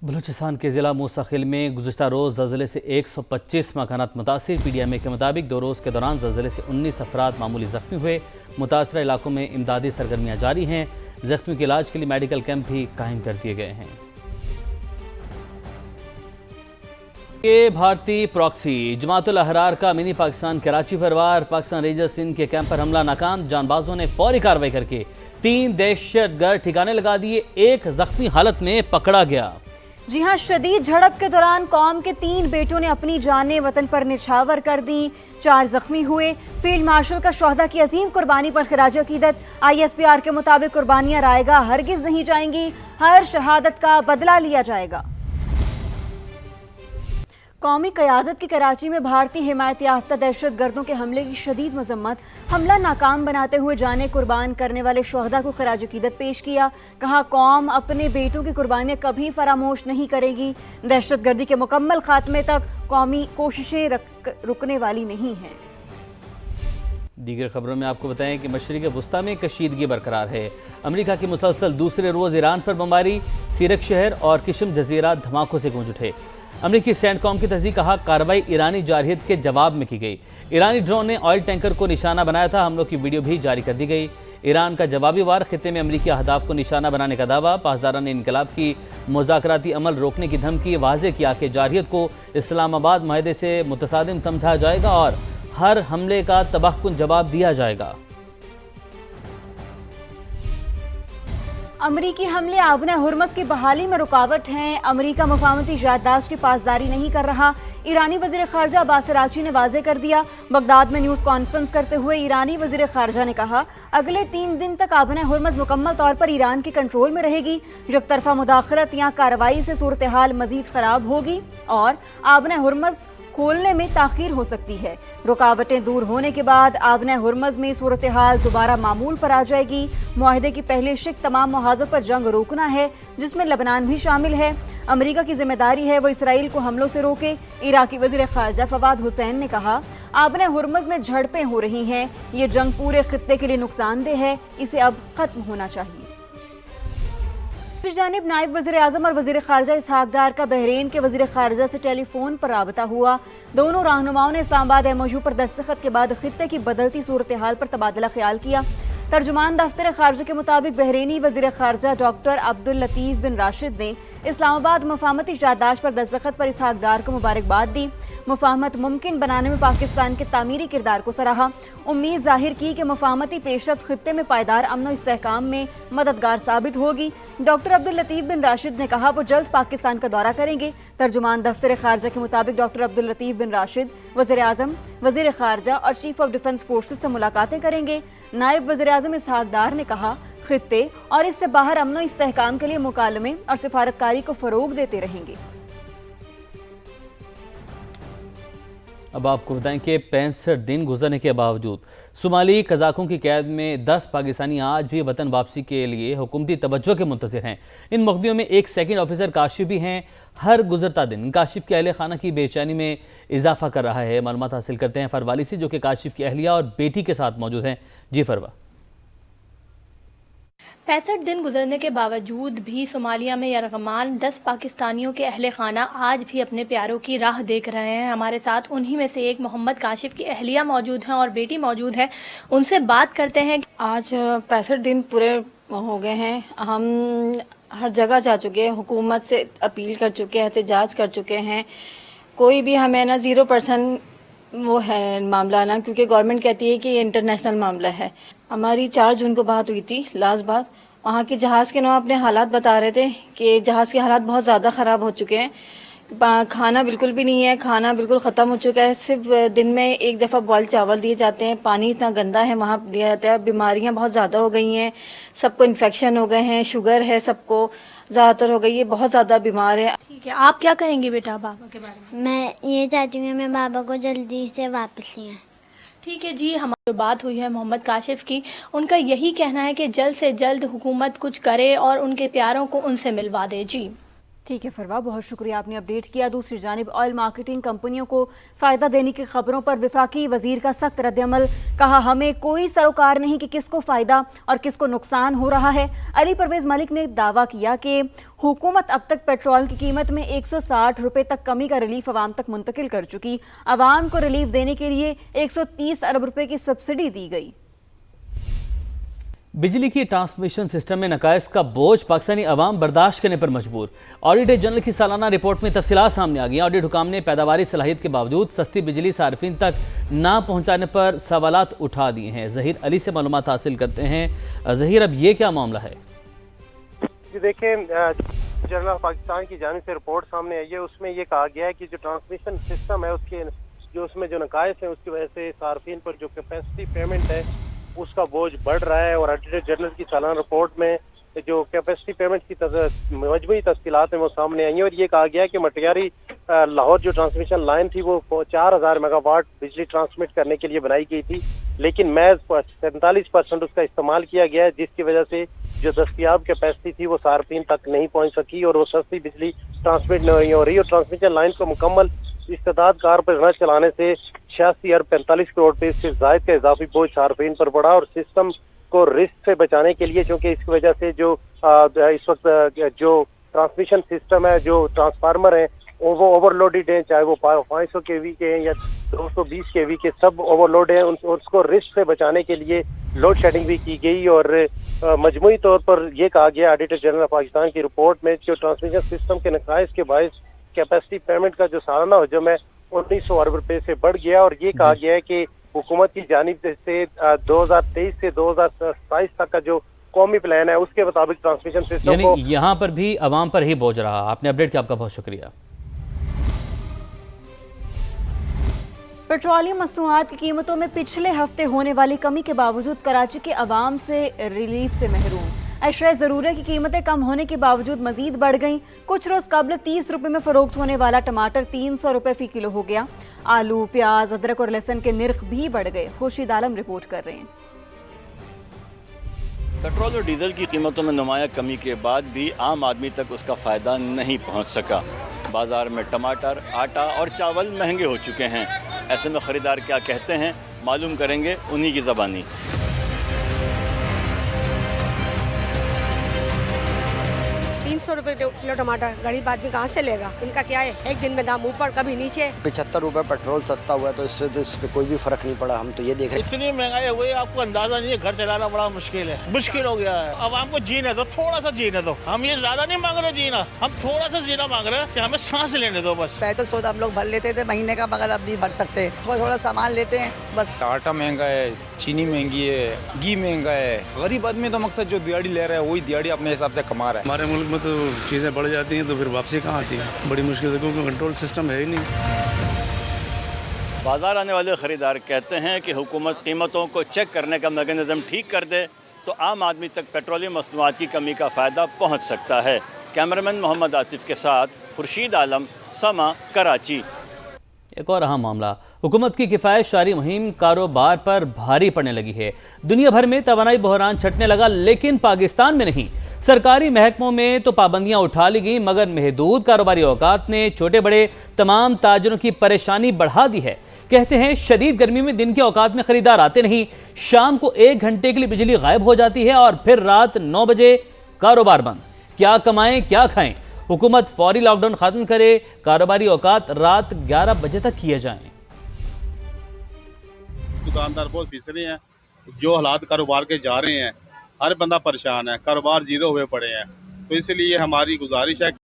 بلوچستان کے ضلع موسیقل میں گزشتہ روز زلزلے سے 125 مکانات متاثر۔ پی ڈی ایم اے کے مطابق 2 روز کے دوران زلزلے سے 19 افراد معمولی زخمی ہوئے۔ متاثرہ علاقوں میں امدادی سرگرمیاں جاری ہیں۔ زخمیوں کے علاج کے لیے میڈیکل کیمپ بھی قائم کر دیے گئے ہیں۔ بھارتی پراکسی جماعت الاحرار کا منی پاکستان کراچی پر وار۔ پاکستان رینجرز سندھ کے کیمپ پر حملہ ناکام۔ جان بازوں نے فوری کارروائی کر کے 3 دہشت گرد ٹھکانے لگا دیے۔ ایک زخمی حالت میں پکڑا گیا۔ جی ہاں، شدید جھڑپ کے دوران قوم کے 3 بیٹوں نے اپنی جانیں وطن پر نچھاور کر دیں۔ 4 زخمی ہوئے۔ فیلڈ مارشل کا شہداء کی عظیم قربانی پر خراج عقیدت۔ ISPR کے مطابق قربانیاں رائے گاہ ہرگز نہیں جائیں گی، ہر شہادت کا بدلہ لیا جائے گا۔ قومی قیادت کی کراچی میں بھارتی حمایت یافتہ دہشت گردوں کے حملے کی شدید مذمت۔ حملہ ناکام بناتے ہوئے جانیں قربان کرنے والے شہداء کو خراج عقیدت پیش کیا۔ کہا قوم اپنے بیٹوں کی قربانیاں کبھی فراموش نہیں کرے گی۔ دہشت گردی کے مکمل خاتمے تک قومی کوششیں رکنے والی نہیں ہیں۔ دیگر خبروں میں آپ کو بتائیں کہ مشرق وسطی میں کشیدگی برقرار ہے۔ امریکہ کی مسلسل دوسرے روز ایران پر بمباری۔ سیرک شہر اور کشم جزیرہ دھماکوں سے گونج اٹھے۔ امریکی سینٹ کام کی تصدیق۔ کہا کارروائی ایرانی جارحیت کے جواب میں کی گئی۔ ایرانی ڈرون نے آئل ٹینکر کو نشانہ بنایا تھا۔ حملوں کی ویڈیو بھی جاری کر دی گئی۔ ایران کا جوابی وار۔ خطے میں امریکی اہداف کو نشانہ بنانے کا دعویٰ۔ پاسداران انقلاب کی مذاکراتی عمل روکنے کی دھمکی۔ واضح کیا کہ جارحیت کو اسلام آباد معاہدے سے متصادم سمجھا جائے گا اور ہر حملے کا تباہ کن جواب دیا جائے گا۔ امریکی حملے آبنہ ہرمز کی بحالی میں رکاوٹ ہیں۔ امریکہ مفاہمتی یادداشت کی پاسداری نہیں کر رہا۔ ایرانی وزیر خارجہ عباس عراقچی نے واضح کر دیا۔ بغداد میں نیوز کانفرنس کرتے ہوئے ایرانی وزیر خارجہ نے کہا اگلے 3 دن تک آبنہ ہرمز مکمل طور پر ایران کے کنٹرول میں رہے گی۔ یک طرفہ مداخلت یا کارروائی سے صورتحال مزید خراب ہوگی اور آبنہ ہرمز کھولنے میں تاخیر ہو سکتی ہے۔ رکاوٹیں دور ہونے کے بعد آبنہ ہرمز میں صورتحال دوبارہ معمول پر آ جائے گی۔ معاہدے کی پہلی شق تمام محاذوں پر جنگ روکنا ہے، جس میں لبنان بھی شامل ہے۔ امریکہ کی ذمہ داری ہے وہ اسرائیل کو حملوں سے روکے۔ عراقی وزیر خارجہ فواد حسین نے کہا آبنہ ہرمز میں جھڑپیں ہو رہی ہیں، یہ جنگ پورے خطے کے لیے نقصان دہ ہے، اسے اب ختم ہونا چاہیے۔ دوسری جانب نائب وزیر اعظم اور وزیر خارجہ اسحاق ڈار کا بحرین کے وزیر خارجہ سے ٹیلی فون پر رابطہ ہوا۔ دونوں رہنماؤں نے اسلام آباد MOU پر دستخط کے بعد خطے کی بدلتی صورتحال پر تبادلہ خیال کیا۔ ترجمان دفتر خارجہ کے مطابق بحرینی وزیر خارجہ ڈاکٹر عبداللطیف بن راشد نے اسلام آباد مفاہمتی یادداشت پر دستخط پر اسحاق ڈار کو مبارکباد دی۔ مفاہمت ممکن بنانے میں پاکستان کے تعمیری کردار کو سراہا۔ امید ظاہر کی کہ مفاہمتی پیشرفت خطے میں پائیدار امن و استحکام میں مددگار ثابت ہوگی۔ ڈاکٹر عبداللطیف بن راشد نے کہا وہ جلد پاکستان کا دورہ کریں گے۔ ترجمان دفتر خارجہ کے مطابق ڈاکٹر عبداللطیف بن راشد وزیر اعظم، وزیر خارجہ اور چیف آف ڈیفنس فورسز سے ملاقاتیں کریں گے۔ نائب وزیر اعظم اسحاق ڈار نے کہا خطے اور اس سے باہر امن و استحکام کے لیے مکالمے اور سفارتکاری کو فروغ دیتے رہیں گے۔ اب آپ کو بتائیں کہ 65 دن گزرنے کے باوجود صومالی قزاقوں کی قید میں 10 پاکستانی آج بھی وطن واپسی کے لیے حکومتی توجہ کے منتظر ہیں۔ ان مقدموں میں ایک سیکنڈ آفیسر کاشف بھی ہیں۔ ہر گزرتا دن کاشف کے اہل خانہ کی بے چینی میں اضافہ کر رہا ہے۔ معلومات حاصل کرتے ہیں فروالی سے، جو کہ کاشف کی اہلیہ اور بیٹی کے ساتھ موجود ہیں۔ جی فروا۔ 65 دن گزرنے کے باوجود بھی صومالیہ میں یرغمال 10 پاکستانیوں کے اہل خانہ آج بھی اپنے پیاروں کی راہ دیکھ رہے ہیں۔ ہمارے ساتھ انہی میں سے ایک محمد کاشف کی اہلیہ موجود ہیں اور بیٹی موجود ہے، ان سے بات کرتے ہیں۔ آج 65 دن پورے ہو گئے ہیں، ہم ہر جگہ جا چکے ہیں، حکومت سے اپیل کر چکے ہیں، احتجاج کر چکے ہیں، کوئی بھی ہمیں 0% وہ ہے معاملہ نا، کیونکہ گورنمنٹ کہتی ہے کہ یہ انٹرنیشنل معاملہ ہے۔ ہماری 4 جون کو بات ہوئی تھی لاسٹ بات، وہاں کے جہاز کے نو اپنے حالات بتا رہے تھے کہ جہاز کے حالات بہت زیادہ خراب ہو چکے ہیں، کھانا بالکل بھی نہیں ہے، کھانا بالکل ختم ہو چکا ہے، صرف دن میں 1 دفعہ بوائل چاول دیے جاتے ہیں، پانی اتنا گندا ہے وہاں دیا جاتا ہے، بیماریاں بہت زیادہ ہو گئی ہیں، سب کو انفیکشن ہو گئے ہیں، شوگر ہے سب کو زیادہ تر ہو گئی ہے، بہت زیادہ بیمار ہے۔ ٹھیک ہے، آپ کیا کہیں گی بیٹا بابا کے بارے میں یہ چاہتی ہوں کہ میں بابا کو جلدی سے واپس لیں۔ ٹھیک ہے جی، ہماری جو بات ہوئی ہے محمد کاشف کی، ان کا یہی کہنا ہے کہ جلد سے جلد حکومت کچھ کرے اور ان کے پیاروں کو ان سے ملوا دے۔ جی ٹھیک ہے فروا، بہت شکریہ، آپ نے اپڈیٹ کیا۔ دوسری جانب آئل مارکیٹنگ کمپنیوں کو فائدہ دینے کی خبروں پر وفاقی وزیر کا سخت رد عمل، کہا ہمیں کوئی سروکار نہیں کہ کس کو فائدہ اور کس کو نقصان ہو رہا ہے۔ علی پرویز ملک نے دعویٰ کیا کہ حکومت اب تک پیٹرول کی قیمت میں 160 روپے تک کمی کا ریلیف عوام تک منتقل کر چکی۔ عوام کو ریلیف دینے کے لیے 130 ارب روپے کی سبسڈی دی گئی۔ بجلی کی ٹرانسمیشن سسٹم میں نقائص کا بوجھ پاکستانی عوام برداشت کرنے پر مجبور۔ آڈیٹر جنرل کی سالانہ رپورٹ میں تفصیلات سامنے آ گئی۔ آڈیٹ حکام نے پیداواری صلاحیت کے باوجود سستی بجلی صارفین تک نہ پہنچانے پر سوالات اٹھا دیے ہیں۔ ظہیر علی سے معلومات حاصل کرتے ہیں۔ ظہیر، اب یہ کیا معاملہ ہے؟ جی دیکھیں، جنرل آف پاکستان کی جانب سے رپورٹ سامنے آئی ہے، اس میں یہ کہا گیا ہے کہ جو ٹرانسمیشن سسٹم ہے اس میں جو نقائص ہیں اس کی وجہ سے صارفین پر جو کیپیسٹی پیمنٹ ہے اس کا بوجھ بڑھ رہا ہے۔ اور آڈیٹر جنرل کی سالانہ رپورٹ میں جو کیپیسٹی پیمنٹ کی مجموعی تفصیلات ہیں وہ سامنے آئی ہیں، اور یہ کہا گیا ہے کہ مٹیاری لاہور جو ٹرانسمیشن لائن تھی وہ 4000 میگا واٹ بجلی ٹرانسمٹ کرنے کے لیے بنائی گئی تھی، لیکن محض 47% اس کا استعمال کیا گیا ہے، جس کی وجہ سے جو دستیاب کیپیسٹی تھی وہ صارفین تک نہیں پہنچ سکی اور وہ سستی بجلی ٹرانسمٹ نہیں ہو رہی۔ اور ٹرانسمیشن لائن کو مکمل استعداد کار پر نہ چلانے سے 86 ارب 45 کروڑ روپے سے زائد کا اضافی بوجھ صارفین پر پڑا۔ اور سسٹم کو رسک سے بچانے کے لیے، چونکہ اس کی وجہ سے جو اس وقت جو ٹرانسمیشن سسٹم ہے، جو ٹرانسفارمر ہیں وہ اوور لوڈڈ ہیں، چاہے وہ 500 کے وی کے ہیں یا 220 کے وی کے، سب اوور لوڈ ہیں۔ اس کو رسک سے بچانے کے لیے لوڈ شیڈنگ بھی کی گئی، اور مجموعی طور پر یہ کہا گیا آڈیٹر جنرل آف پاکستان کی رپورٹ میں جو ٹرانسمیشن سسٹم کے نقائص کے باعث کیپیسٹی پیمنٹ کا جو سالانہ حجم ہے 1900 ارب روپے سے بڑھ گیا۔ اور یہ کہا گیا ہے کہ حکومت کی جانب سے 2023 سے 2027 تک کا جو قومی پلان ہے اس کے مطابق ٹرانسمیشن سسٹم یعنی کو یہاں پر بھی عوام پر ہی بوجھ رہا۔ آپ نے اپڈیٹ کیا، آپ کا بہت شکریہ۔ پیٹرولیم مصنوعات کی قیمتوں میں پچھلے ہفتے ہونے والی کمی کے باوجود کراچی کے عوام سے ریلیف سے محروم۔ اشیاء ضرورت کی قیمتیں کم ہونے کے باوجود مزید بڑھ گئیں۔ کچھ روز قبل 30 روپے میں فروخت ہونے والا ٹماٹر 300 روپے فی کلو ہو گیا۔ آلو، پیاز، ادرک اور لہسن کے نرخ بھی بڑھ گئے۔ خورشید عالم رپورٹ کر رہے ہیں۔ پیٹرول اور ڈیزل کی قیمتوں میں نمایاں کمی کے بعد بھی عام آدمی تک اس کا فائدہ نہیں پہنچ سکا۔ بازار میں ٹماٹر، آٹا اور چاول مہنگے ہو چکے ہیں۔ ایسے میں خریدار کیا کہتے ہیں، معلوم کریں گے انہی کی زبانی۔ 300 روپے کلو ٹماٹر غریب آدمی کہاں سے لے گا؟ ان کا کیا ہے، ایک دن میں دام اوپر کبھی نیچے۔ 75 روپے پیٹرول سستا ہوا ہے تو اس سے تو اس پہ کوئی بھی فرق نہیں پڑا۔ ہم تو یہ دیکھ رہے ہیں اتنی مہنگائی ہوئی ہے، آپ کو اندازہ نہیں ہے، گھر چلانا بڑا مشکل ہے، مشکل ہو گیا ہے۔ عوام کو جینے دو، تھوڑا سا جینے دو۔ ہم یہ زیادہ نہیں مانگ رہے جینا، ہم تھوڑا سا جینا مانگ رہے ہیں کہ ہمیں سانس لینے دو بس۔ پہلے تو سودا ہم لوگ بھر لیتے تھے مہینے کا، مگر اب نہیں بھر سکتے، تھوڑا سامان لیتے ہیں بس۔ آٹا مہنگا ہے، چینی مہنگی ہے، گھی مہنگا ہے۔ غریب آدمی تو مقصد جو دیہڑی لے رہا ہے وہی دیہڑی اپنے حساب سے کما رہا ہے۔ ہمارے ملک میں تو چیزیں بڑھ جاتی ہیں تو پھر واپسی کہاں آتی ہے، بڑی مشکل سے، کیونکہ کنٹرول سسٹم ہے ہی نہیں۔ بازار آنے والے خریدار کہتے ہیں کہ حکومت قیمتوں کو چیک کرنے کا میکانزم ٹھیک کر دے تو عام آدمی تک پیٹرولیم مصنوعات کی کمی کا فائدہ پہنچ سکتا ہے۔ کیمرامین محمد عاطف کے ساتھ خورشید عالم، سما، کراچی۔ ایک اور اہم معاملہ، حکومت کی کفایت شعاری مہم کاروبار پر بھاری پڑنے لگی ہے۔ دنیا بھر میں توانائی بحران چھٹنے لگا، لیکن پاکستان میں نہیں۔ سرکاری محکموں میں تو پابندیاں اٹھا لی گئیں، مگر محدود کاروباری اوقات نے چھوٹے بڑے تمام تاجروں کی پریشانی بڑھا دی ہے۔ کہتے ہیں شدید گرمی میں دن کے اوقات میں خریدار آتے نہیں، شام کو 1 گھنٹے کے لیے بجلی غائب ہو جاتی ہے اور پھر رات 9 بجے کاروبار بند۔ کیا کمائیں کیا کھائیں؟ حکومت فوری لاک ڈاؤن ختم کرے، کاروباری اوقات رات 11 بجے تک کیے جائیں۔ دکاندار بہت پھنس رہے ہیں، جو حالات کاروبار کے جا رہے ہیں ہر بندہ پریشان ہے، کاروبار زیرو ہوئے پڑے ہیں، تو اس لیے ہماری گزارش ہے